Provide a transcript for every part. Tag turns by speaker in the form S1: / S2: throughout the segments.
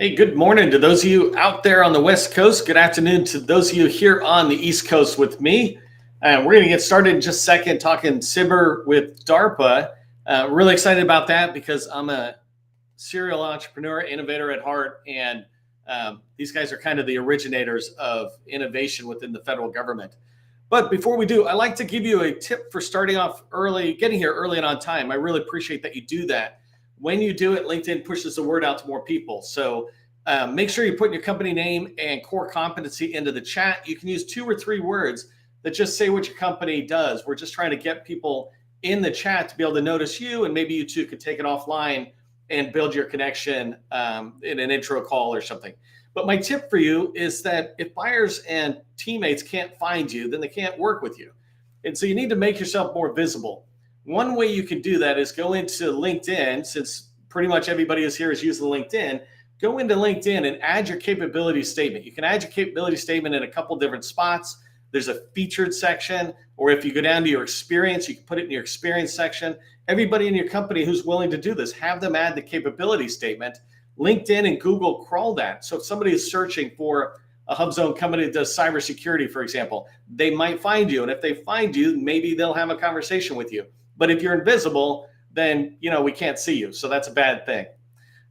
S1: Hey, good morning to those of you out there on the West Coast. Good afternoon to those of you here on the East Coast with me. We're going to get started in just a second talking cyber with DARPA. Really excited about that because I'm a serial entrepreneur, innovator at heart, and these guys are kind of the originators of innovation within the federal government. But before we do, I like to give you a tip for starting off early, getting here early and on time. I really appreciate that you do that. When you do it, LinkedIn pushes the word out to more people. So make sure you put your company name and core competency into the chat. You can use 2 or 3 words that just say what your company does. We're just trying to get people in the chat to be able to notice you, and maybe you two could take it offline and build your connection in an intro call or something. But my tip for you is that if buyers and teammates can't find you, then they can't work with you. And so you need to make yourself more visible. One way you can do that is go into LinkedIn, since pretty much everybody is here is using LinkedIn. Go into LinkedIn and add your capability statement. You can add your capability statement in a couple different spots. There's a featured section, or if you go down to your experience, you can put it in your experience section. Everybody in your company who's willing to do this, have them add the capability statement. LinkedIn and Google crawl that. So if somebody is searching for a HubZone company that does cybersecurity, for example, they might find you. And if they find you, maybe they'll have a conversation with you. But if you're invisible, then we can't see you. So that's a bad thing.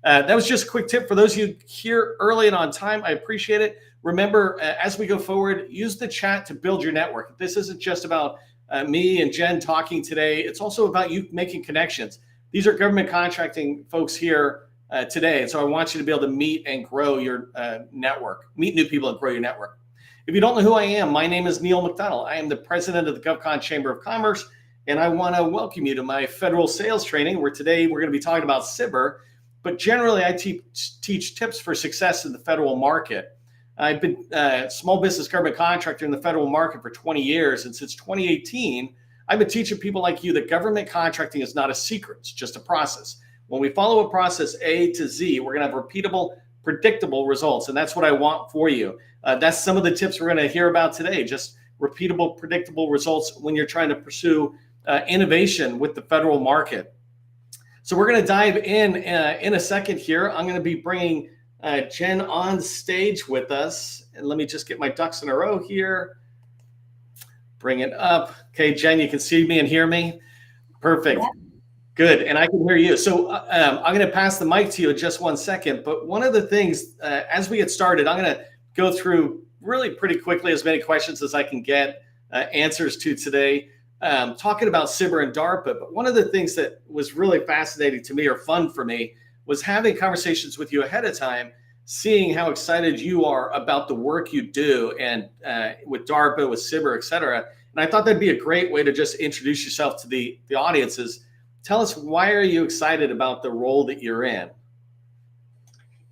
S1: That was just a quick tip for those of you here early and on time. I appreciate it. Remember, as we go forward, use the chat to build your network. This isn't just about me and Jen talking today. It's also about you making connections. These are government contracting folks here today. And so I want you to be able to meet and grow your network, meet new people and grow your network. If you don't know who I am, my name is Neil McDonnell. I am the president of the GovCon Chamber of Commerce. And I want to welcome you to my federal sales training, where today we're going to be talking about cyber. But generally, I teach tips for success in the federal market. I've been a small business government contractor in the federal market for 20 years. And since 2018, I've been teaching people like you that government contracting is not a secret. It's just a process. When we follow a process A to Z, we're going to have repeatable, predictable results. And that's what I want for you. That's some of the tips we're going to hear about today. Just repeatable, predictable results when you're trying to pursue innovation with the federal market. So we're going to dive in a second here. I'm going to be bringing Jen on stage with us. And let me just get my ducks in a row here. Bring it up. Okay, Jen, you can see me and hear me? Perfect. Yeah. Good. And I can hear you. So I'm going to pass the mic to you in just one second. But one of the things, as we get started, I'm going to go through really pretty quickly as many questions as I can get answers to today. Talking about cyber and DARPA, but one of the things that was really fascinating to me, or fun for me, was having conversations with you ahead of time, seeing how excited you are about the work you do, and with DARPA, with cyber, et cetera. And I thought that'd be a great way to just introduce yourself to the audiences. Tell us, why are you excited about the role that you're in?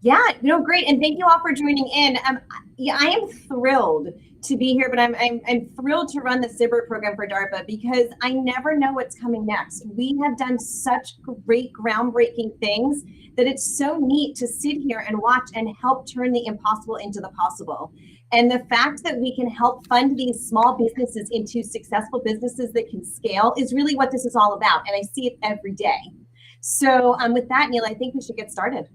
S2: Yeah, great. And thank you all for joining in. I am thrilled to be here, but I'm thrilled to run the cyber program for DARPA because I never know what's coming next. We have done such great groundbreaking things that it's so neat to sit here and watch and help turn the impossible into the possible. And the fact that we can help fund these small businesses into successful businesses that can scale is really what this is all about. And I see it every day. So with that, Neil, I think we should get started.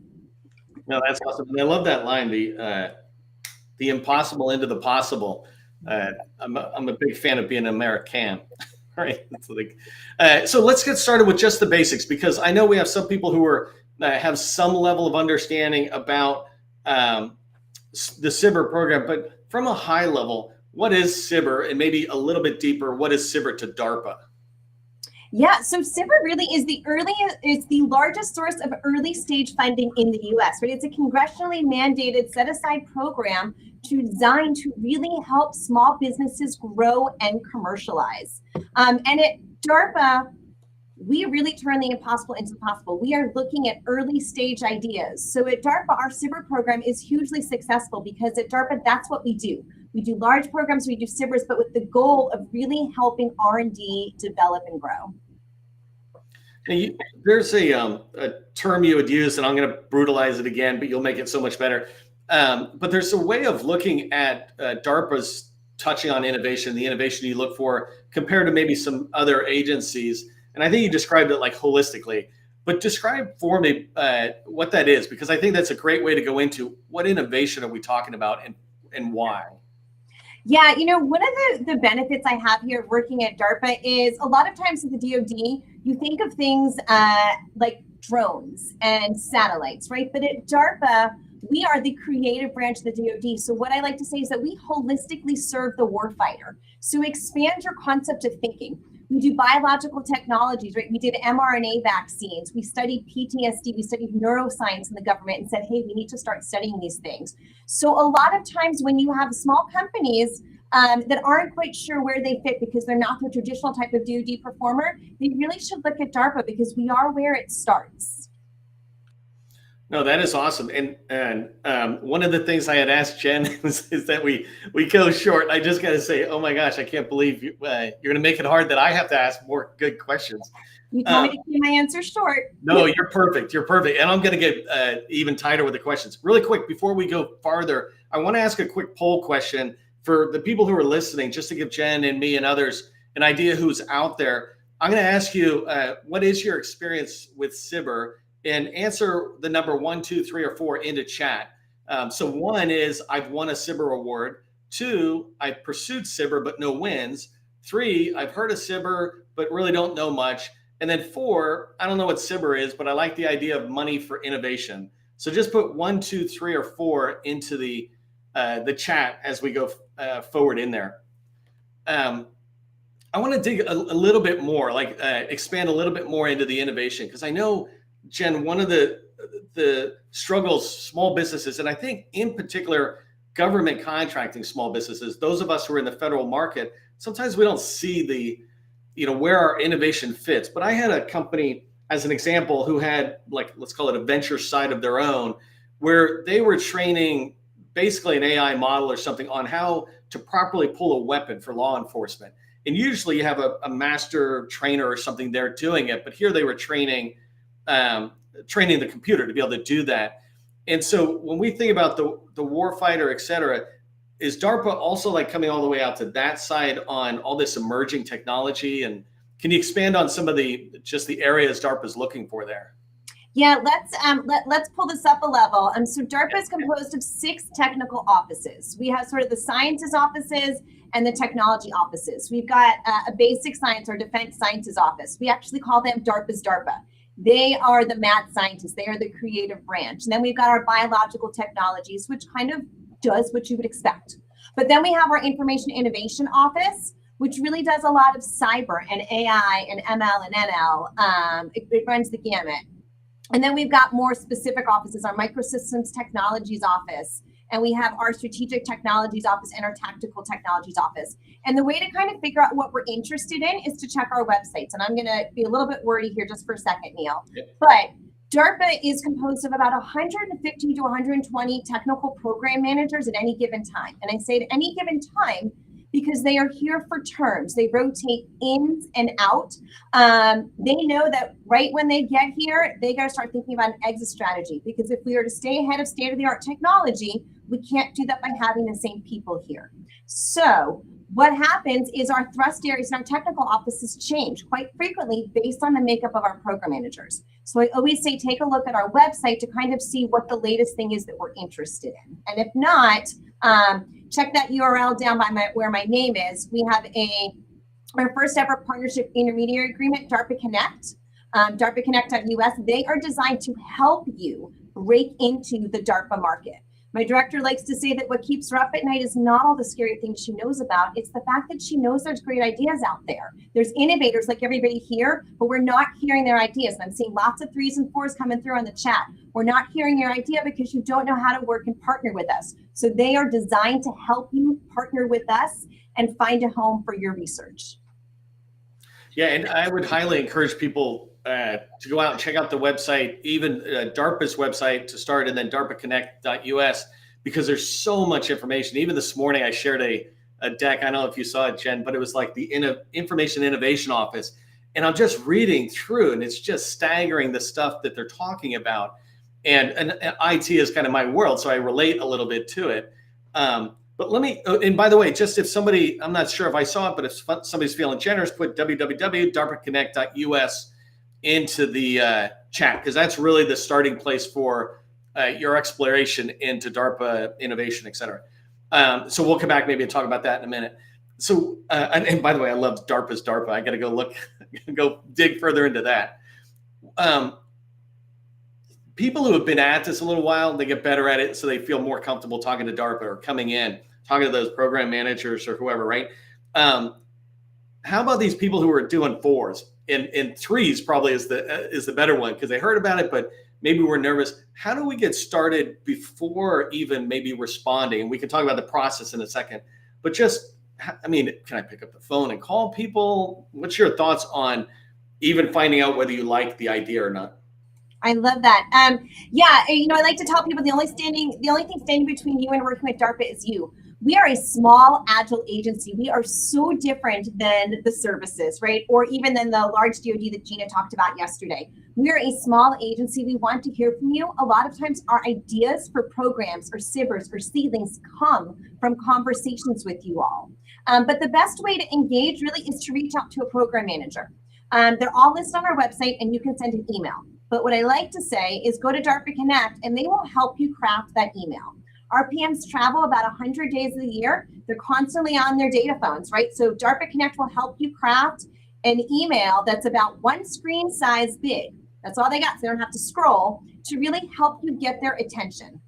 S1: No, that's awesome. And I love that line, the impossible into the possible. I'm a big fan of being an American. Right? So let's get started with just the basics, because I know we have some people who are have some level of understanding about the cyber program, but from a high level, what is cyber, and maybe a little bit deeper, what is cyber to DARPA?
S2: Yeah, so cyber really is the largest source of early stage funding in the US, right? It's a congressionally mandated set aside program designed to really help small businesses grow and commercialize. And at DARPA, we really turn the impossible into possible. We are looking at early stage ideas. So at DARPA, our cyber program is hugely successful because at DARPA, that's what we do. We do large programs, we do cybers, but with the goal of really helping R&D develop and grow.
S1: Hey, there's a term you would use, and I'm going to brutalize it again, but you'll make it so much better. But there's a way of looking at DARPA's touching on innovation, the innovation you look for compared to maybe some other agencies. And I think you described it like holistically. But describe for me what that is, because I think that's a great way to go into what innovation are we talking about and why.
S2: Yeah, one of the benefits I have here working at DARPA is a lot of times at the DoD, you think of things like drones and satellites, right? But at DARPA, we are the creative branch of the DoD. So what I like to say is that we holistically serve the warfighter. So expand your concept of thinking. We do biological technologies, right? We did mRNA vaccines. We studied PTSD. We studied neuroscience in the government and said, hey, we need to start studying these things. So a lot of times when you have small companies that aren't quite sure where they fit because they're not the traditional type of DoD performer, they really should look at DARPA because we are where it starts.
S1: No, that is awesome. And one of the things I had asked Jen is that we go short. I just got to say, oh my gosh, I can't believe you're going to make it hard that I have to ask more good questions.
S2: You told me to keep my answer short.
S1: No, you're perfect. You're perfect. And I'm going to get even tighter with the questions. Really quick, before we go farther, I want to ask a quick poll question for the people who are listening, just to give Jen and me and others an idea who's out there. I'm going to ask you, what is your experience with CBER? And answer the number 1, 2, 3, or 4 into chat. So 1 is I've won a CBER award. 2, I've pursued CBER but no wins. 3, I've heard of CBER but really don't know much. And then 4, I don't know what CBER is, but I like the idea of money for innovation. So just put 1, 2, 3, or 4 into the chat as we go forward in there. I want to dig a little bit more, expand a little bit more into the innovation, because I know, Jen, one of the struggles small businesses, and I think in particular government contracting small businesses, those of us who are in the federal market, sometimes we don't see where our innovation fits. But I had a company as an example who had, let's call it a venture side of their own, where they were training basically an AI model or something on how to properly pull a weapon for law enforcement. And usually you have a master trainer or something there doing it, but here they were training the computer to be able to do that. And so when we think about the warfighter, et cetera, is DARPA also coming all the way out to that side on all this emerging technology? And can you expand on some of the areas DARPA is looking for there?
S2: Yeah, let's pull this up a level. So DARPA is composed of 6 technical offices. We have sort of the sciences offices and the technology offices. We've got a basic science or defense sciences office. We actually call them DARPA's DARPA. They are the mad scientists. They are the creative branch. And then we've got our biological technologies, which kind of does what you would expect. But then we have our information innovation office, which really does a lot of cyber and AI and ML and NL. It runs the gamut. And then we've got more specific offices, our microsystems technologies office, and we have our strategic technologies office and our tactical technologies office. And the way to kind of figure out what we're interested in is to check our websites. And I'm going to be a little bit wordy here just for a second, Neil. Yep. But DARPA is composed of about 150 to 120 technical program managers at any given time. And I say at any given time because they are here for terms. They rotate in and out. They know that right when they get here, they got to start thinking about an exit strategy, because if we are to stay ahead of state-of-the-art technology, we can't do that by having the same people here. So what happens is our thrust areas in our technical offices change quite frequently based on the makeup of our program managers. So I always say, take a look at our website to kind of see what the latest thing is that we're interested in. And if not, check that URL down by where my name is. We have our first ever partnership intermediary agreement, DARPA Connect, DARPAconnect.us. They are designed to help you break into the DARPA market. My director likes to say that what keeps her up at night is not all the scary things she knows about. It's the fact that she knows there's great ideas out there. There's innovators like everybody here, but we're not hearing their ideas. And I'm seeing lots of 3s and 4s coming through on the chat. We're not hearing your idea because you don't know how to work and partner with us. So they are designed to help you partner with us and find a home for your research.
S1: Yeah, and I would highly encourage people to go out and check out the website, even DARPA's website to start, and then DARPAconnect.us, because there's so much information. Even this morning, I shared a deck. I don't know if you saw it, Jen, but it was like the Information Innovation Office. And I'm just reading through, and it's just staggering the stuff that they're talking about. And IT is kind of my world, so I relate a little bit to it. But let me, and by the way, just if somebody, I'm not sure if I saw it, but if somebody's feeling generous, put www.darpaconnect.us into the chat, because that's really the starting place for your exploration into DARPA innovation, et cetera. So we'll come back maybe and talk about that in a minute. So, and by the way, I love DARPA's DARPA. I got to go look, go dig further into that. People who have been at this a little while, they get better at it, so they feel more comfortable talking to DARPA or coming in, talking to those program managers or whoever, right? How about these people who are doing 4s? And 3s probably is the better one, because they heard about it, but maybe we're nervous. How do we get started before even maybe responding? And we can talk about the process in a second, but just, I mean, can I pick up the phone and call people? What's your thoughts on even finding out whether you like the idea or not?
S2: I love that. Yeah, you know, I like to tell people the only thing standing between you and working with DARPA is you. We are a small, agile agency. We are so different than the services, right? Or even than the large DoD that Gina talked about yesterday. We are a small agency. We want to hear from you. A lot of times our ideas for programs or SBIRs or seedlings come from conversations with you all. But the best way to engage really is to reach out to a program manager. They're all listed on our website, and you can send an email. But what I like to say is go to DARPA Connect, and they will help you craft that email. Our PMs travel about 100 days of the year. They're constantly on their data phones, right? So DARPA Connect will help you craft an email that's about 1 screen size big. That's all they got, so they don't have to scroll, to really help you get their attention.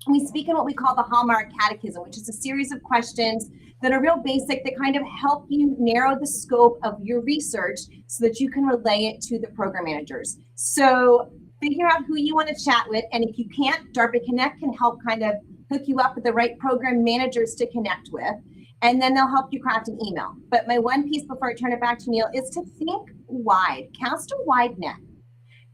S2: We speak in what we call the Heilmeier catechism, which is a series of questions that are real basic that kind of help you narrow the scope of your research so that you can relay it to the program managers. So figure out who you want to chat with, and if you can't, DARPA Connect can help kind of hook you up with the right program managers to connect with, and then they'll help you craft an email. But my one piece before I turn it back to Neil is to think wide, cast a wide net.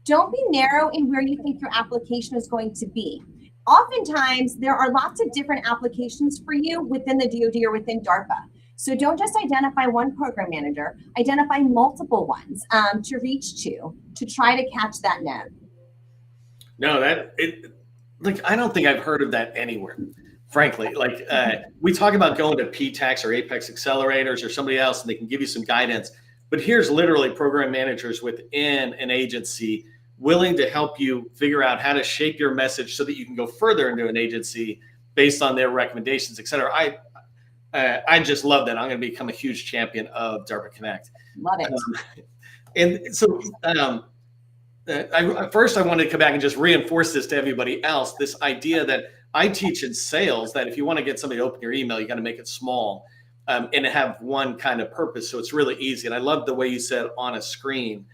S2: Don't be narrow in where you think your application is going to be. Oftentimes, there are lots of different applications for you within the DoD or within DARPA. So don't just identify one program manager, identify multiple ones to reach to try to catch that net.
S1: No, like, I don't think I've heard of that anywhere, frankly. Like, we talk about going to PTACs or Apex accelerators or somebody else, and they can give you some guidance. But here's literally program managers within an agency willing to help you figure out how to shape your message so that you can go further into an agency based on their recommendations, et cetera. I just love that. I'm going to become a huge champion of DARPA Connect.
S2: Love it.
S1: And so first I wanted to come back and just reinforce this to everybody else, this idea that I teach in sales, that if you want to get somebody to open your email, you got to make it small and have one kind of purpose. So it's really easy. And I love the way you said on a screen.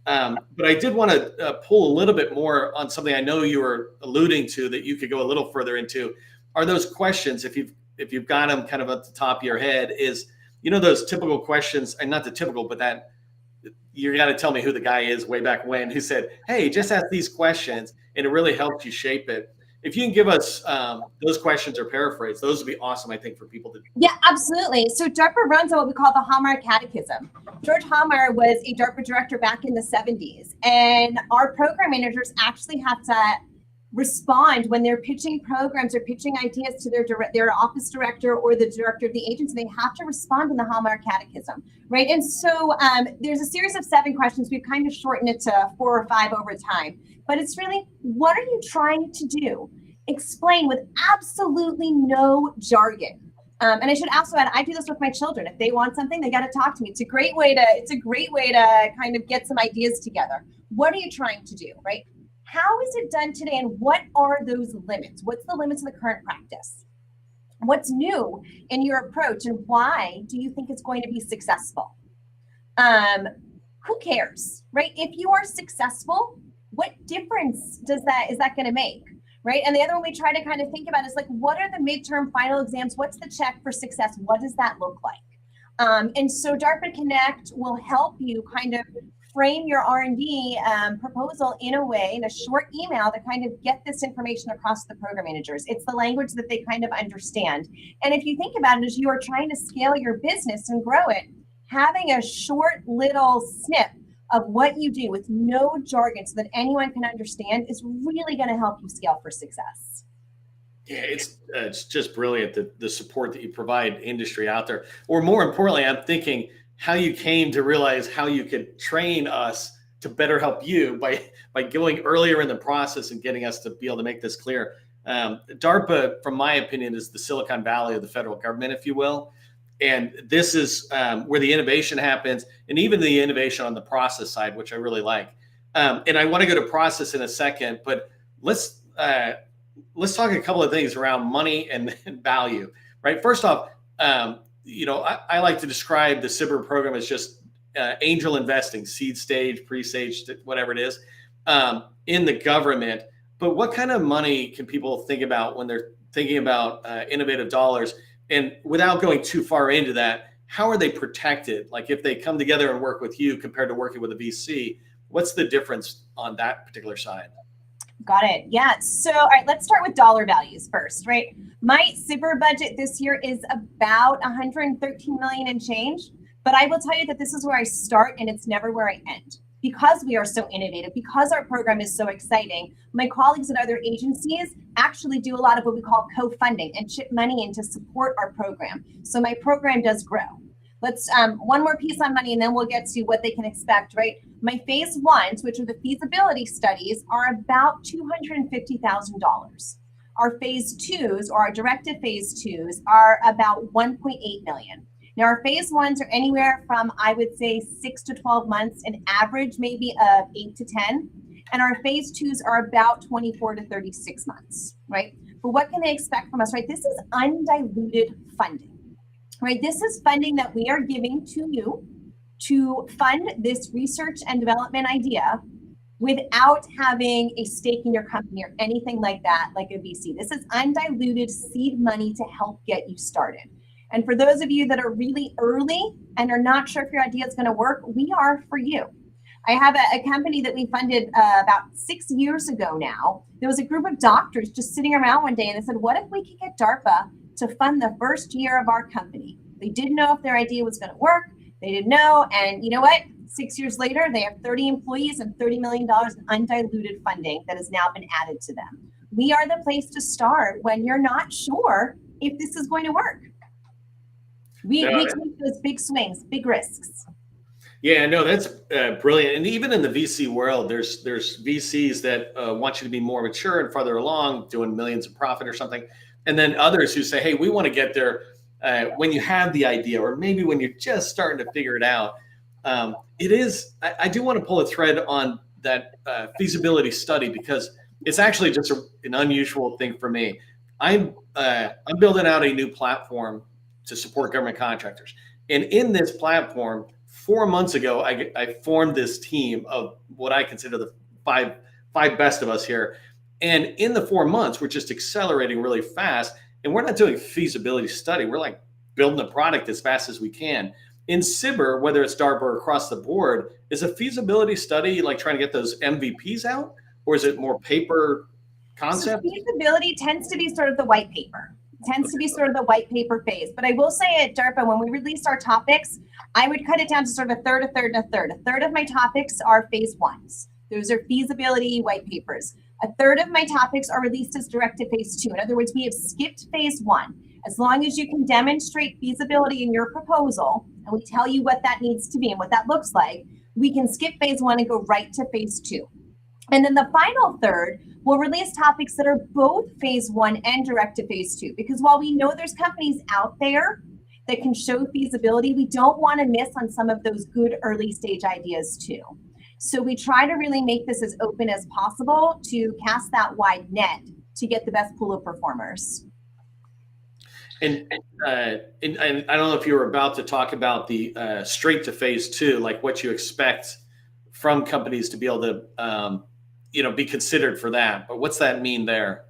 S1: But I did want to pull a little bit more on something I know you were alluding to that you could go a little further into. Are those questions, if you've got them kind of at the top of your head, is, you know, those typical questions, and not the typical, but that you got to tell me who the guy is way back when who said, hey, just ask these questions, and it really helped you shape it. If you can give us those questions or paraphrase, those would be awesome, I think, for people to do.
S2: Yeah, absolutely. So DARPA runs on what we call the Heilmeier catechism. George Heilmeier was a DARPA director back in the 70s, and our program managers actually have to respond when they're pitching programs or pitching ideas to their office director or the director of the agency. They have to respond in the Heilmeier catechism, right? And so there's a series of 7 questions. We've kind of shortened it to 4 or 5 over time. But it's really, what are you trying to do? Explain with absolutely no jargon. And I should also add, I do this with my children. If they want something, they got to talk to me. It's a great way to kind of get some ideas together. What are you trying to do, right? How is it done today, and what are those limits? What's the limits of the current practice? What's new in your approach, and why do you think it's going to be successful? Who cares, right? If you are successful, what difference is that going to make, right? And the other one we try to kind of think about is like, what are the midterm final exams? What's the check for success? What does that look like? And so DARPA Connect will help you kind of frame your R&D proposal in a way, in a short email, to kind of get this information across the program managers. It's the language that they kind of understand. And if you think about it, as you are trying to scale your business and grow it, having a short little snip of what you do with no jargon so that anyone can understand is really going to help you scale for success.
S1: Yeah, it's just brilliant, the support that you provide industry out there. Or more importantly, I'm thinking how you came to realize how you could train us to better help you by going earlier in the process and getting us to be able to make this clear. DARPA, from my opinion, is the Silicon Valley of the federal government, if you will. And this is where the innovation happens, and even the innovation on the process side, which I really like. And I want to go to process in a second, but let's talk a couple of things around money and value, right? First off, I like to describe the SBIR program as just angel investing, seed stage, pre-stage, whatever it is, in the government. But what kind of money can people think about when they're thinking about innovative dollars? And without going too far into that, how are they protected? Like if they come together and work with you compared to working with a VC, what's the difference on that particular side?
S2: Got it. Yeah. So, all right, let's start with dollar values first, right? My SBIR budget this year is about 113 million and change, but I will tell you that this is where I start and it's never where I end. Because we are so innovative, because our program is so exciting, my colleagues at other agencies actually do a lot of what we call co-funding and chip money in to support our program. So my program does grow. Let's one more piece on money and then we'll get to what they can expect, right? My phase ones, which are the feasibility studies, are about $250,000. Our phase twos, or our directive phase twos, are about 1.8 million. Now, our phase ones are anywhere from, I would say, 6 to 12 months, an average maybe of 8 to 10. And our phase twos are about 24 to 36 months, right? But what can they expect from us, right? This is undiluted funding, right? This is funding that we are giving to you to fund this research and development idea without having a stake in your company or anything like that, like a VC. This is undiluted seed money to help get you started. And for those of you that are really early and are not sure if your idea is going to work, we are for you. I have a company that we funded about 6 years ago now. There was a group of doctors just sitting around one day and they said, what if we could get DARPA to fund the first year of our company? They didn't know if their idea was going to work. They didn't know. And you know what? 6 years later, they have 30 employees and $30 million in undiluted funding that has now been added to them. We are the place to start when you're not sure if this is going to work. We take those big swings, big risks.
S1: Yeah, no, that's brilliant. And even in the VC world, there's VCs that want you to be more mature and farther along, doing millions of profit or something. And then others who say, hey, we want to get there when you have the idea, or maybe when you're just starting to figure it out. I do want to pull a thread on that feasibility study, because it's actually just an unusual thing for me. I'm building out a new platform to support government contractors. And in this platform, 4 months ago, I formed this team of what I consider the five best of us here. And in the 4 months, we're just accelerating really fast. And we're not doing a feasibility study. We're like building a product as fast as we can. In SBIR, whether it's DARPA or across the board, is a feasibility study like trying to get those MVPs out? Or is it more paper concept?
S2: So feasibility tends to be sort of the white paper. Tends to be sort of the white paper phase. But I will say at DARPA, when we release our topics, I would cut it down to sort of a third, a third, and a third. A third of my topics are phase ones. Those are feasibility white papers. A third of my topics are released as directive phase two. In other words, we have skipped phase one. As long as you can demonstrate feasibility in your proposal, and we tell you what that needs to be and what that looks like, we can skip phase one and go right to phase two. And then the final third will release topics that are both phase one and directive phase two. Because while we know there's companies out there that can show feasibility, we don't want to miss on some of those good early stage ideas too. So we try to really make this as open as possible to cast that wide net to get the best pool of performers.
S1: And I don't know if you were about to talk about the straight to phase two, like what you expect from companies to be able to be considered for that. But what's that mean there?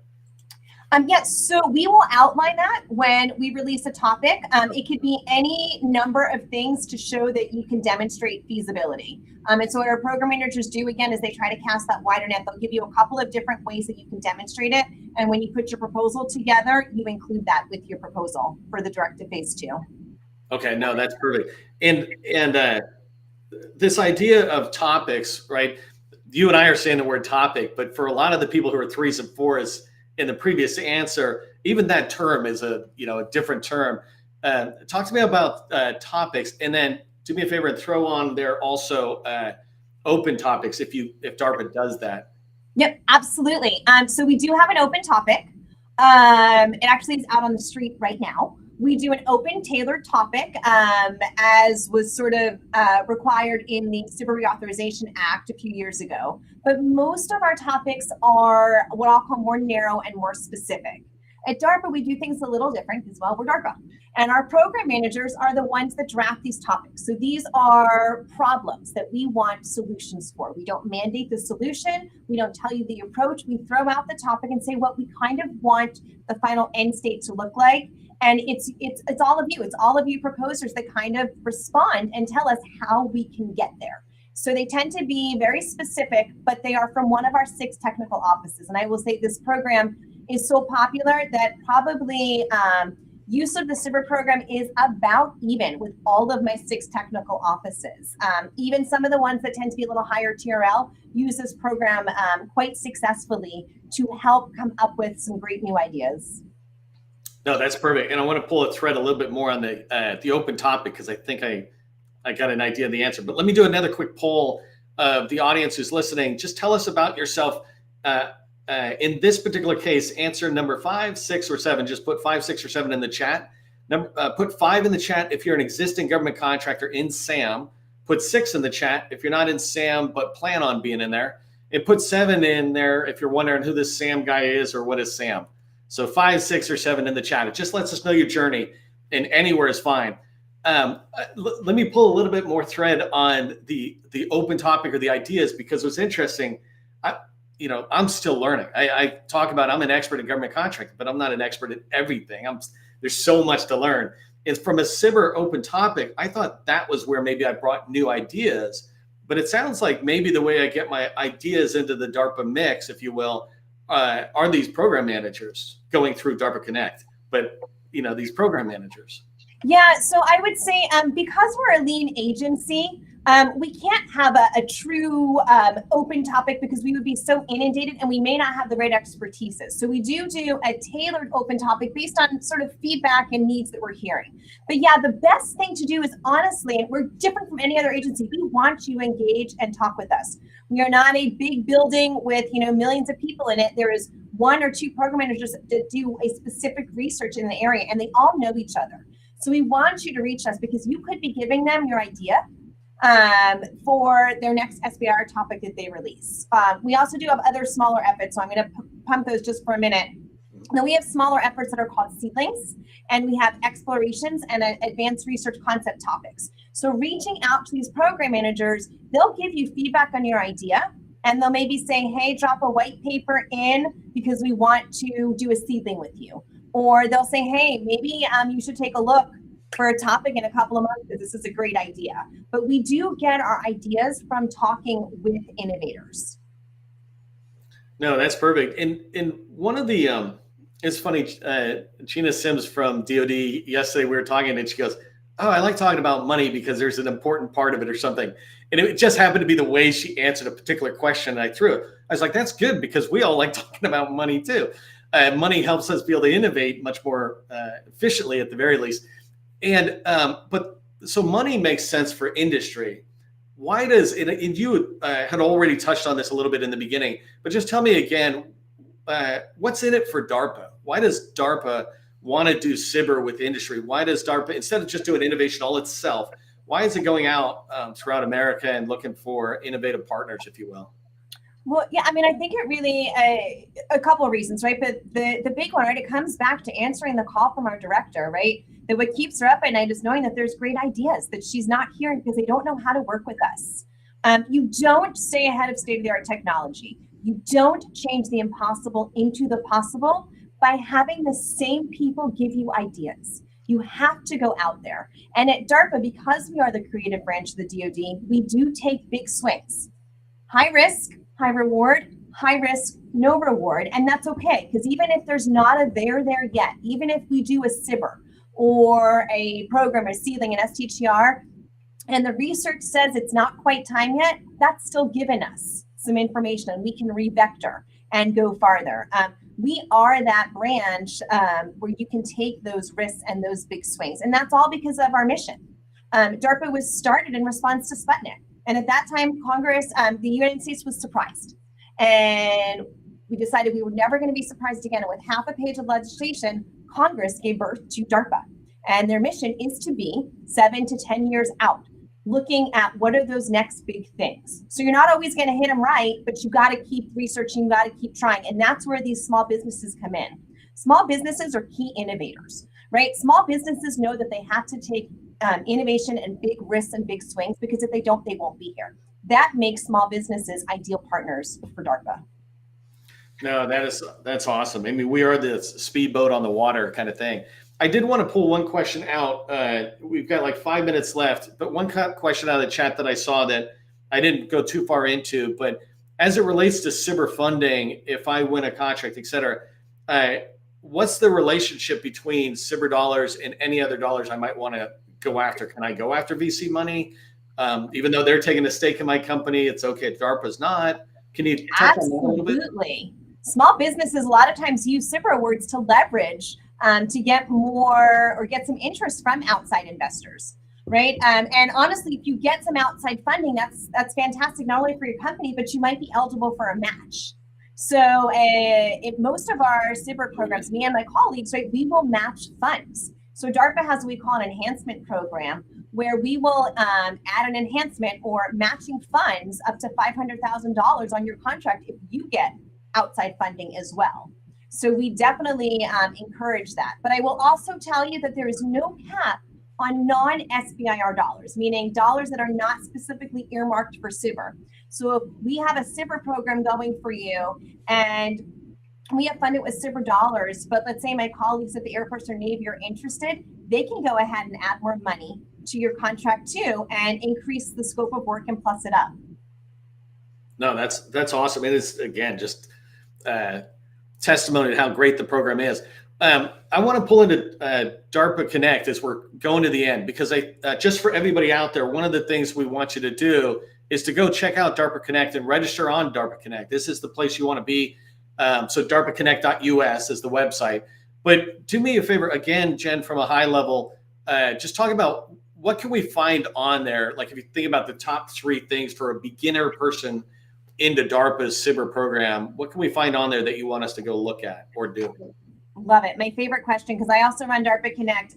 S2: Yes, so we will outline that when we release a topic. It could be any number of things to show that you can demonstrate feasibility. And so what our program managers do, again, is they try to cast that wider net. They'll give you a couple of different ways that you can demonstrate it. And when you put your proposal together, you include that with your proposal for the directive phase two. Okay,
S1: no, that's perfect. And this idea of topics, right? You and I are saying the word topic, but for a lot of the people who are threes and fours in the previous answer, even that term is a different term. Talk to me about topics, and then do me a favor and throw on there also open topics if DARPA does that?
S2: Yep, absolutely. So we do have an open topic. It actually is out on the street right now. We do an open tailored topic, as was sort of required in the Civil Reauthorization Act a few years ago. But most of our topics are what I'll call more narrow and more specific. At DARPA, we do things a little different because, well, we're DARPA. And our program managers are the ones that draft these topics. So these are problems that we want solutions for. We don't mandate the solution. We don't tell you the approach. We throw out the topic and say what we kind of want the final end state to look like. And it's all of you. It's all of you proposers that kind of respond and tell us how we can get there. So they tend to be very specific, but they are from one of our 6 technical offices. And I will say this program is so popular that probably use of the SBIR program is about even with all of my 6 technical offices. Even some of the ones that tend to be a little higher TRL use this program quite successfully to help come up with some great new ideas.
S1: No, that's perfect. And I want to pull a thread a little bit more on the open topic because I think I got an idea of the answer. But let me do another quick poll of the audience who's listening. Just tell us about yourself. In this particular case, answer number 5, 6, or 7. Just put 5, 6, or 7 in the chat. Put 5 in the chat if you're an existing government contractor in SAM. Put 6 in the chat if you're not in SAM but plan on being in there. And put 7 in there if you're wondering who this SAM guy is or what is SAM. So 5, 6, or 7 in the chat. It just lets us know your journey, and anywhere is fine. Let me pull a little bit more thread on the open topic or the ideas, because what's interesting, I'm still learning. I talk about I'm an expert in government contracting, but I'm not an expert in everything. There's so much to learn. It's from a SBIR open topic. I thought that was where maybe I brought new ideas, but it sounds like maybe the way I get my ideas into the DARPA mix, if you will, are these program managers going through DARPA Connect, but these program managers.
S2: Yeah, so I would say because we're a lean agency, we can't have a true open topic because we would be so inundated and we may not have the right expertise. So we do a tailored open topic based on sort of feedback and needs that we're hearing. But yeah, the best thing to do is honestly, and we're different from any other agency, we want you to engage and talk with us. We are not a big building with millions of people in it. There is 1 or 2 program managers that do a specific research in the area, and they all know each other. So we want you to reach us because you could be giving them your idea for their next SBIR topic that they release. We also do have other smaller efforts, so I'm going to pump those just for a minute. Then we have smaller efforts that are called seedlings, and we have explorations and advanced research concept topics. So reaching out to these program managers, they'll give you feedback on your idea, and they'll maybe say, hey, drop a white paper in because we want to do a seedling with you. Or they'll say, hey, maybe you should take a look for a topic in a couple of months because this is a great idea. But we do get our ideas from talking with innovators.
S1: No, that's perfect. And one of the, it's funny, Gina Sims from DOD, yesterday we were talking and she goes, oh, I like talking about money because there's an important part of it or something. And it just happened to be the way she answered a particular question and I threw it. I was like, that's good because we all like talking about money too. Money helps us be able to innovate much more efficiently at the very least. And but so money makes sense for industry. Why does and you had already touched on this a little bit in the beginning, but just tell me again, what's in it for DARPA? Why does DARPA want to do SBIR with industry? Why does DARPA, instead of just doing innovation all itself, why is it going out throughout America and looking for innovative partners, if you will?
S2: Well, yeah, I mean, I think it really, a couple of reasons, right? But the big one, right, it comes back to answering the call from our director, right? That what keeps her up at night is knowing that there's great ideas that she's not hearing because they don't know how to work with us. You don't stay ahead of state-of-the-art technology. You don't change the impossible into the possible by having the same people give you ideas. You have to go out there. And at DARPA, because we are the creative branch of the DoD, we do take big swings. High risk, high reward, high risk, no reward. And that's okay, because even if there's not a there yet, even if we do a SBIR or a program, a seedling, an STTR, and the research says it's not quite time yet, that's still given us some information and we can revector and go farther. We are that branch where you can take those risks and those big swings. And that's all because of our mission. DARPA was started in response to Sputnik. And at that time, Congress, the United States was surprised. And we decided we were never going to be surprised again. And with half a page of legislation, Congress gave birth to DARPA. And their mission is to be 7 to 10 years out, looking at what are those next big things. So you're not always going to hit them right, but you got to keep researching, you got to keep trying. And that's where these small businesses come in. Small businesses are key innovators, right? Small businesses know that they have to take innovation and big risks and big swings, because if they don't, they won't be here. That makes small businesses ideal partners for DARPA.
S1: No, that's awesome. I mean, we are the speedboat on the water kind of thing. I did want to pull one question out. We've got like 5 minutes left, but one question out of the chat that I saw that I didn't go too far into, but as it relates to SBIR funding, if I win a contract, et cetera, what's the relationship between SBIR dollars and any other dollars I might want to go after? Can I go after VC money? Even though they're taking a stake in my company, it's okay. DARPA's not. Can you touch on that a little bit?
S2: Absolutely. Small businesses a lot of times use SBIR awards to leverage to get more or get some interest from outside investors, right? And honestly, if you get some outside funding, that's fantastic, not only for your company, but you might be eligible for a match. So in most of our SBIR programs, me and my colleagues, right, we will match funds. So DARPA has what we call an enhancement program, where we will add an enhancement or matching funds up to $500,000 on your contract if you get outside funding as well. So we definitely encourage that. But I will also tell you that there is no cap on non-SBIR dollars, meaning dollars that are not specifically earmarked for SBIR. So if we have a SBIR program going for you and we have funded with SBIR dollars, but let's say my colleagues at the Air Force or Navy are interested, they can go ahead and add more money to your contract too and increase the scope of work and plus it up.
S1: No, that's awesome. It is, again, just testimony to how great the program is. I want to pull into DARPA Connect as we're going to the end, because just for everybody out there, one of the things we want you to do is to go check out DARPA Connect and register on DARPA Connect. This is the place you want to be. So DARPAconnect.us is the website. But do me a favor, again, Jen, from a high level, just talk about what can we find on there? Like if you think about the top 3 things for a beginner person into DARPA's SBIR program, what can we find on there that you want us to go look at or do?
S2: Love it. My favorite question, because I also run DARPA Connect.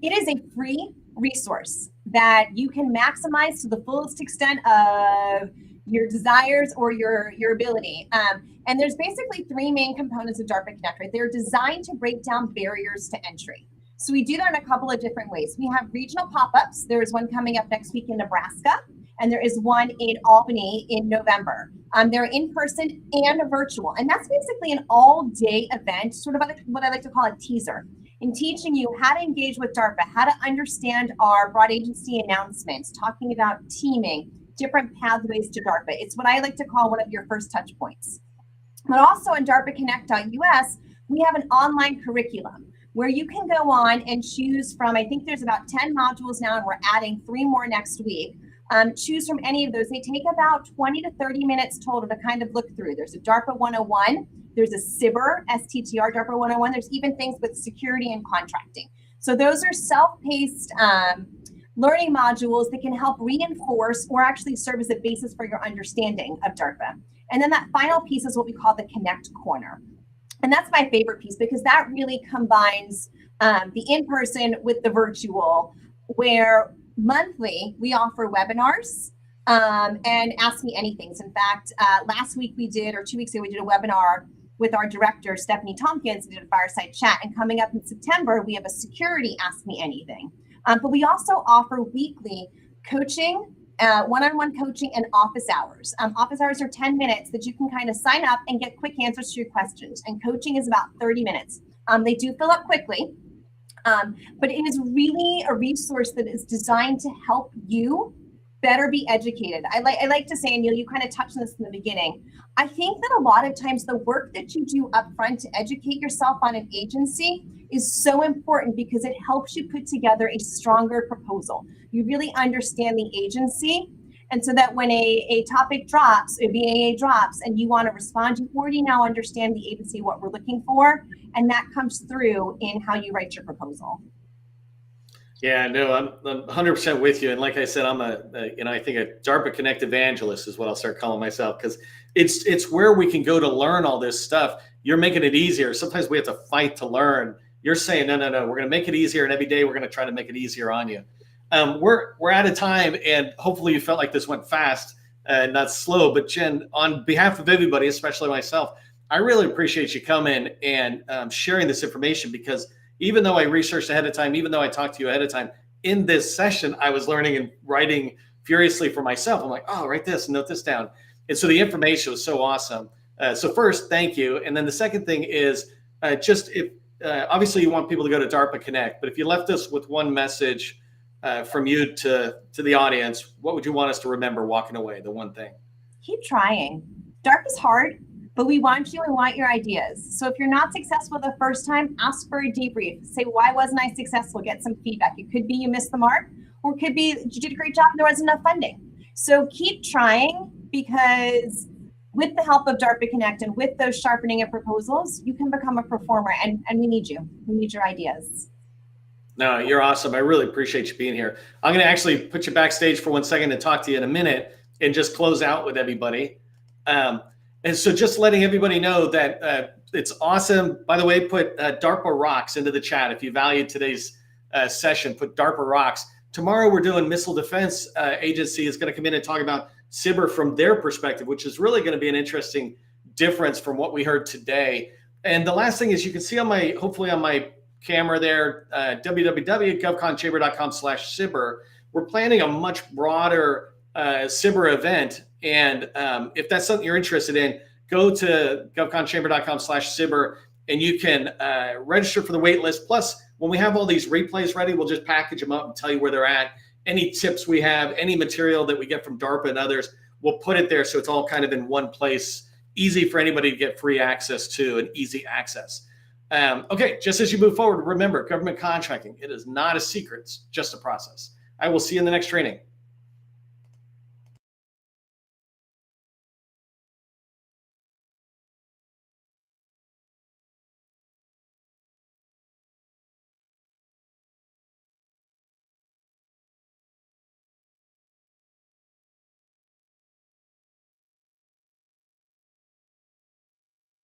S2: It is a free resource that you can maximize to the fullest extent of your desires or your ability. And there's basically 3 main components of DARPA Connect, right? They're designed to break down barriers to entry. So we do that in a couple of different ways. We have regional pop-ups. There is one coming up next week in Nebraska, and there is one in Albany in November. They're in person and virtual. And that's basically an all-day event, sort of what I like to call a teaser, in teaching you how to engage with DARPA, how to understand our broad agency announcements, talking about teaming, different pathways to DARPA. It's what I like to call one of your first touch points. But also on DARPAconnect.us, we have an online curriculum where you can go on and choose from, I think there's about 10 modules now, and we're adding 3 more next week. Choose from any of those. They take about 20 to 30 minutes total to kind of look through. There's a DARPA 101, there's a SBIR, STTR DARPA 101, there's even things with security and contracting. So those are self-paced learning modules that can help reinforce or actually serve as a basis for your understanding of DARPA. And then that final piece is what we call the Connect Corner. And that's my favorite piece, because that really combines the in-person with the virtual, where monthly we offer webinars and Ask Me Anythings. In fact, last week we did, or 2 weeks ago, we did a webinar with our director, Stephanie Tompkins. We did a fireside chat. And coming up in September, we have a security Ask Me Anything. But we also offer weekly coaching, one-on-one coaching, and office hours. Office hours are 10 minutes that you can kind of sign up and get quick answers to your questions. And coaching is about 30 minutes. They do fill up quickly, but it is really a resource that is designed to help you better be educated. I like to say, and Neil, you kind of touched on this in the beginning, I think that a lot of times the work that you do upfront to educate yourself on an agency is so important, because it helps you put together a stronger proposal. You really understand the agency. And so that when a topic drops, a BAA drops, and you want to respond, you already now understand the agency, what we're looking for. And that comes through in how you write your proposal.
S1: Yeah, no, I'm 100% with you. And like I said, I'm I think a DARPA Connect evangelist is what I'll start calling myself, because it's where we can go to learn all this stuff. You're making it easier. Sometimes we have to fight to learn. You're saying, no, we're going to make it easier. And every day we're going to try to make it easier on you. We're out of time, and hopefully you felt like this went fast, not slow. But Jen, on behalf of everybody, especially myself, I really appreciate you coming and sharing this information, because even though I researched ahead of time, even though I talked to you ahead of time, in this session, I was learning and writing furiously for myself. I'm like, oh, write this, note this down. And so the information was so awesome. So first, thank you. And then the second thing is just if, obviously you want people to go to DARPA Connect, but if you left us with one message from you to the audience, what would you want us to remember walking away, the one thing?
S2: Keep trying. DARPA's hard, but we want you and want your ideas. So if you're not successful the first time, ask for a debrief. Say, why wasn't I successful? Get some feedback. It could be you missed the mark, or it could be you did a great job and there wasn't enough funding. So keep trying, because with the help of DARPA Connect and with those sharpening of proposals, you can become a performer, and we need you. We need your ideas.
S1: No, you're awesome. I really appreciate you being here. I'm going to actually put you backstage for 1 second and talk to you in a minute and just close out with everybody. And so just letting everybody know that it's awesome. By the way, put DARPA Rocks into the chat. If you valued today's session, put DARPA Rocks. Tomorrow we're doing Missile Defense Agency is going to come in and talk about SBIR from their perspective, which is really going to be an interesting difference from what we heard today. And the last thing is, you can see on my, hopefully on my camera there, www.govconchamber.com/SBIR. We're planning a much broader SBIR event. And if that's something you're interested in, go to govconchamber.com/SBIR and you can register for the wait list. Plus, when we have all these replays ready, we'll just package them up and tell you where they're at. Any tips we have, any material that we get from DARPA and others, we'll put it there so it's all kind of in one place, easy for anybody to get free access to, and easy access. Okay, just as you move forward, remember, government contracting, it is not a secret, it's just a process. I will see you in the next training.